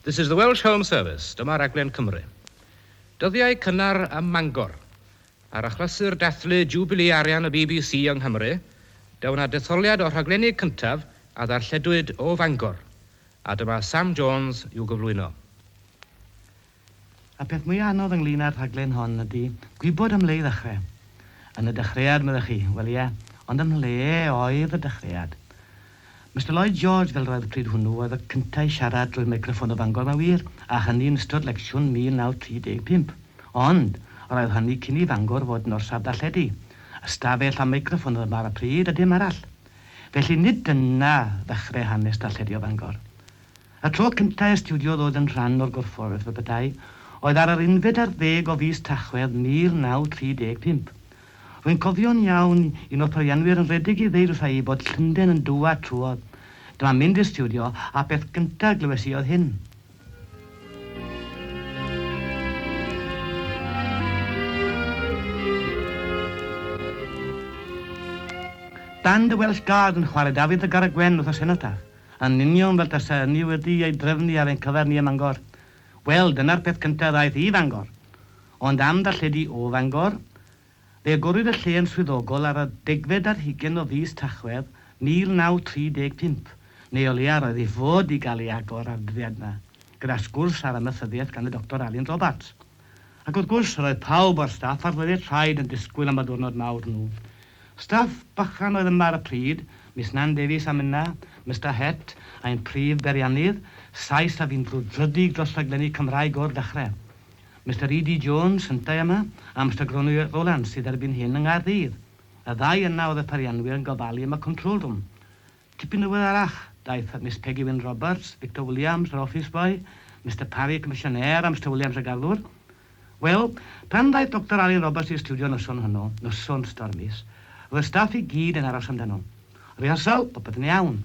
This is the Welsh Home Service, dyma raglen Cymru. Dyddiau cynnar ym Mangor, ar achlysur dathlu Jubilee arian y BBC yng Nghymru, dawna etholiad o rhaglenni cyntaf a ddarlledwyd o Fangor, a dyma Sam Jones i'w gyflwyno. A peth mwy anodd ynglyn â'r rhaglen hon ydy gwybod am le i ddechrau. Yn y dechreuad meddych chi, wel ie, ond am le oedd y dechreuad. Mr Lloyd George fel roedd y pryd hwnnw oedd y cyntaf i siarad drwy'r meicroffon o Fangor ma wir, a hynny'n ystod lecsiwn 1935. Ond, roedd hynny cyn i Fangor fod yn orsaf darlledu. Ystafell a meicroffon yma ar y pryd a dim arall. Felly nid dyna ddechrau hanes darlledu o Fangor. Y tro cyntaf y stiwdio ddod yn rhan o'r gorffordd fel bydau, oedd ar yr 11 o fis Tachwedd 1935. Rwy'n cofio'n iawn un o'r perianwyr yn redig i ddeud wrtha i bod Llundain yn dŵad trwodd. Dyma mynd i'r stiwdio a beth gyntaf glywes i oedd hyn. Dan dy Welsh Guard yn chwarae Dafydd y Garagwen wrth y senotaf, yn union fel tasa ni wedi ei drefnu ar ein cyfer ni ym Mangor. Wel, dyna'r peth cyntaf ddaeth i Fangor. Ond am darlledu o Fangor, fe agorwyd y lle yn swyddogol ar y 10 o fis Tachwedd 1935, neu o leia roedd ei fod i gael ei agor ar dyddiad yna, gyda sgwrs ar ymysyddiaeth gan y Dr Alun Roberts. Ac wrth gwrs, roedd pawb o'r staff ar flwyddyn traed yn disgwyl am y diwrnod mawr nhw. Staff bychan oedd yma ar y pryd, Miss Nan Davies am yna, Mr Het, a'n prif berianydd, Sais a fi'n brwdrydig dros rhaglenni Cymraeg o'r dechrau. Mr E.D. Jones yn dau yma, a Mr Gronwy Roland sydd erbyn hyn yng Nghaerdydd. Y ddau yna oedd y perianwyr yn gofalu am y control room. Tipyn newydd arall, daeth Miss Peggy Wyn Roberts, Victor Williams, yr office boy, Mr Parry, commissioner, a Mr Williams, y garlwr. Wel, pan daeth Dr Alun Roberts i'r stiwdio noson hwnnw, noson stormus, roedd y staff i gyd yn aros amdano. Rehearsal, popeth yn iawn.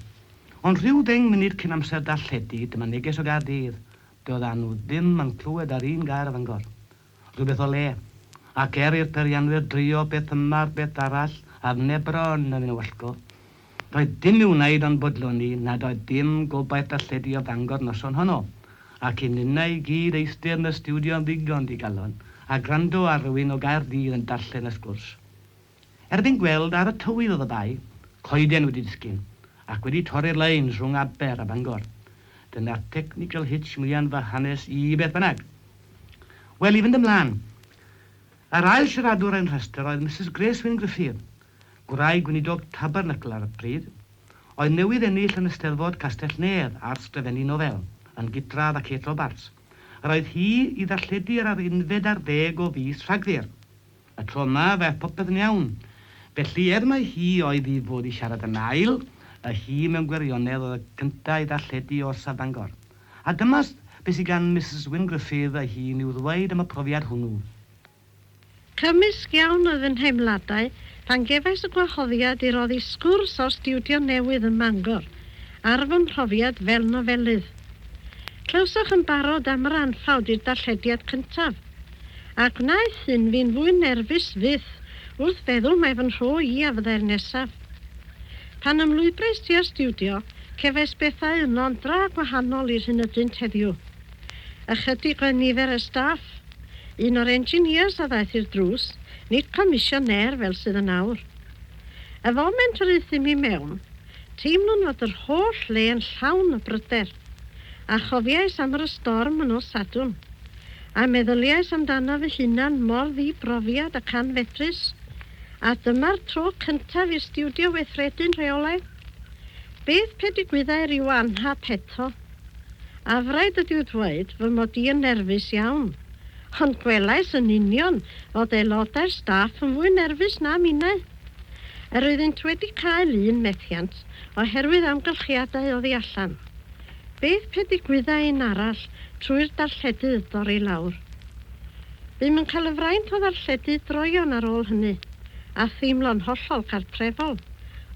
Ond rhyw 10 munud cyn amser darlledu, dyma neges o Gaerdydd. Doeddan nhw ddim yn clywed ar un gair o Fangor. Rhywbeth o le. Ac i'r perianwyr drio beth yma ar beth arall, a'r nebron yn un o wellgo. Doedd dim i'w wneud o'n bodloni, nad oedd dim gobaith darlledu o Fangor noson honno. Ac i nynna i gyd eistedd yn y stiwdio yn ddigon di galon, a grando ar rywun o Gaerdydd yn darllen y sgwrs. Erbyn gweld ar y tywydd oedd y bai, coeden wedi disgyn, ac wedi torri'r lein rhwng Aber a Bangor. Dyna'r technegol hitch mwyaf fy hanes i beth bynnag. Wel, i fynd ymlaen. Yr ail siaradwr ein rhestr oedd Mrs Grace Wyn Gruffydd, gwraig gweinidog Tabernacl ar y pryd, oedd newydd ennill yn Eisteddfod Castell Nedd ar sgrifennu nofel, yn gydradd ac Kate Roberts. Yr oedd hi i ddarlledu ar 11 o fis Rhagfyr. Y tro yma fe popeth yn iawn. Felly, mai hi oedd i fod i siarad yn ail, y hi mewn gwirionedd oedd y gyntaf i ddarlledu orsaf Fangor. A dyma beth sydd gan Mrs Wyn Gruffydd a hi i'w ddweud am y profiad hwnnw. Cymysg iawn oedd yn heimladau pan gefais y gwahoddiad i roddi sgwrs o'r stiwdio newydd yn Mangor, ar fy mhrofiad fel nofelydd. Clywswch yn barod am yr anffawd i'r darllediad cyntaf, a gwnaeth hyn fi'n fwy nerfus fyth wrth feddwl mae fy nhro i a fyddai'r nesaf. Pan ymlwybres ti o'r stiwdio, cefais bethau yno'n dra gwahanol i'r hyn ydynt heddiw. Ychydig o nifer y staff, un o'r engineers a ddaeth i'r drws, nid comissioner fel sydd yn awr. Y foment yr eithim i mewn, teimlwn fod yr holl le yn llawn o bryder, a chofiais am yr storm yn o Sadwrn, a meddyliais amdano fy hunan mor ddibrofiad ac anfedrus, a dyma'r tro cyntaf i'r stiwdio weithredu'n rheolau. Beth pe digwyddau ryw anhap eto? A fraid ydyw dweud fy mod i yn nerfus iawn, ond gwelais yn union fod aelodau'r staff yn fwy nerfus na minnau. Yr oeddent wedi cael un methiant oherwydd amgylchiadau oddi allan. Beth pe digwyddau un arall trwy'r darlledu dorri lawr. Bym yn cael y fraint o ddarlledu droion ar ôl hynny, a theimlo'n hollol cartrefol,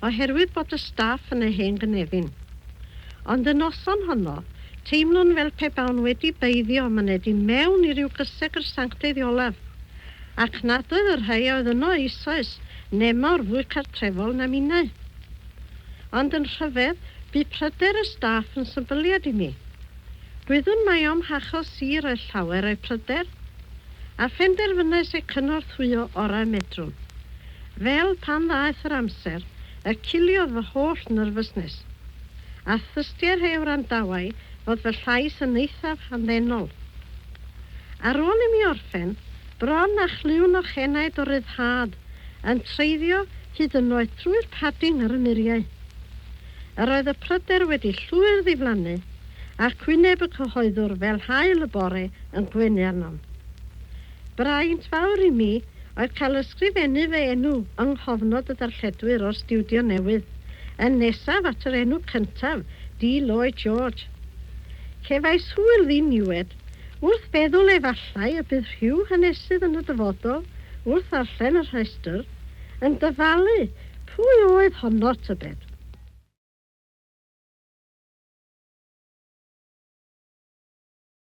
oherwydd bod y staff yn ei hen gynefin. Ond y noson honno, teimlwn fel pe bawn wedi beiddio myned i mewn i ryw gysegr sanctaidd olaf, ac nad oedd yr rhai oedd yno eisoes nemawr fwy cartrefol na minnau. Ond yn rhyfedd, bu pryder y staff yn sybyliad i mi. Gwyddwn mae om hachos sir y llawer o'i pryder, a phenderfynais ei cynorthwyo orau medrwn. Fel pan ddaeth yr amser, y ciliodd fy holl nerfysnes, a thystiau'r hewr andawau fod fy llais yn eithaf hamddenol. Ar ôl I mi orffen, bron a chliwn o chenaid o ryddhad, yn treiddio hyd yn oed trwy'r padding ar y muriau. Yr oedd y pryder wedi llwyr ddiflannu, ac wyneb y cyhoeddwr fel hael y bore yn gwenu arnom. Braint fawr I mi oedd cael ysgrifennu fy enw yng nghofnod y darlledwyr o'r stiwdio newydd, yn nesaf at yr enw cyntaf, Lloyd George. Cefais hwyl ddiniwed, wrth feddwl efallai y bydd rhyw hanesydd yn y dyfodol, wrth ddarllen yr rhestr, yn dyfalu pwy oedd honno tybed.